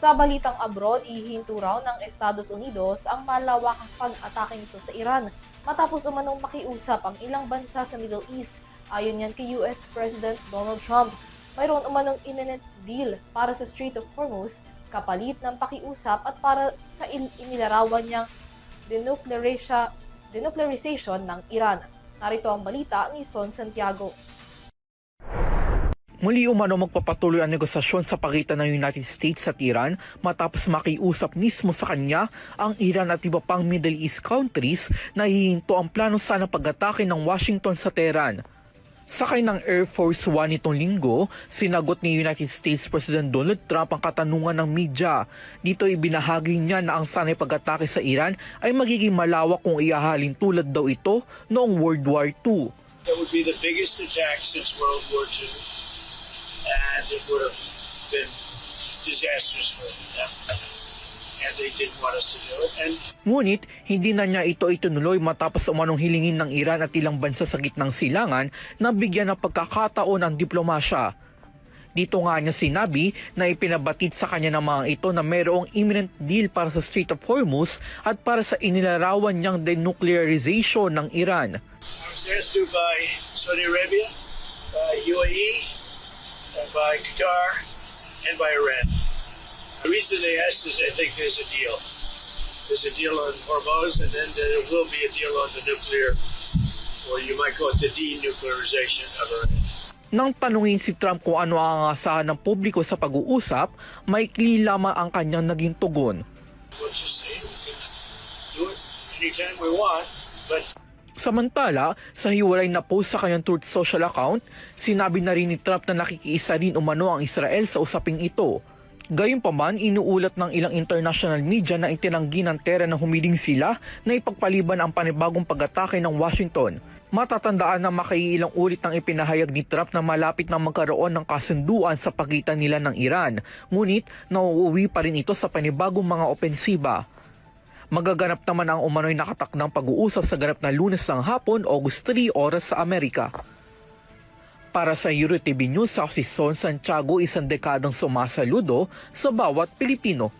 Sa balitang abroad, ihinto raw ng Estados Unidos ang malawakang pag-atake nito sa Iran matapos umanong makiusap ang ilang bansa sa Middle East. Ayon yan kay US President Donald Trump, mayroon umanong imminent deal para sa Strait of Hormuz kapalit ng pakiusap at para sa inilarawan niyang denuclearization ng Iran. Narito ang balita ni Son Santiago. Muli umano magpapatuloy ang negosasyon sa pagitan ng United States at Iran matapos makiusap mismo sa kanya ang Iran at iba pang Middle East countries na hihinto ang plano sana pag-atake ng Washington sa Tehran. Sakay ng Air Force One nitong linggo, sinagot ni United States President Donald Trump ang katanungan ng media. Dito ibinahagi niya na ang sanay pag-atake sa Iran ay magiging malawak kung iahalin tulad daw ito noong World War II. That would be the biggest attack since World War II. And it would have been disastrous for them. And they didn't want us to do it. And Ngunit, hindi na niya ito itunuloy matapos umanong hilingin ng Iran at ilang bansa sa gitnang silangan na bigyan ng pagkakataon ang diplomasya. Dito nga niya sinabi na ipinabatid sa kanya ng mga ito na mayroong imminent deal para sa Strait of Hormuz at para sa inilarawan niyang denuclearization ng Iran. I was asked to by Saudi Arabia, by UAE, and by Qatar, and by Iran. The reason they asked is I think there's a deal. There's a deal on Hormuz, and then there will be a deal on the nuclear, or you might call it the denuclearization of Iran. Nang tanungin si Trump kung ano ang asahan ng publiko sa pag-uusap, maikli lamang ang kanyang naging tugon. We'll just say we can do it anytime we want, but Samantala, sa hiwalay na post sa kanyang Truth Social account, sinabi na rin ni Trump na nakikiisa rin umano ang Israel sa usaping ito. Gayunpaman, inuulat ng ilang international media na itinanggi ng Tehran na humiling sila na ipagpaliban ang panibagong pag-atake ng Washington. Matatandaan na makaiilang ulit ng ipinahayag ni Trump na malapit na magkaroon ng kasunduan sa pagitan nila ng Iran, ngunit nauuwi pa rin ito sa panibagong mga opensiba. Magaganap naman ang umano'y nakatakdang pag-uusap sa ganap na Lunes ng hapon, August 3 oras sa Amerika. Para sa EuroTV News, ako si Son Santiago, isang dekadang sumasaludo sa bawat Pilipino.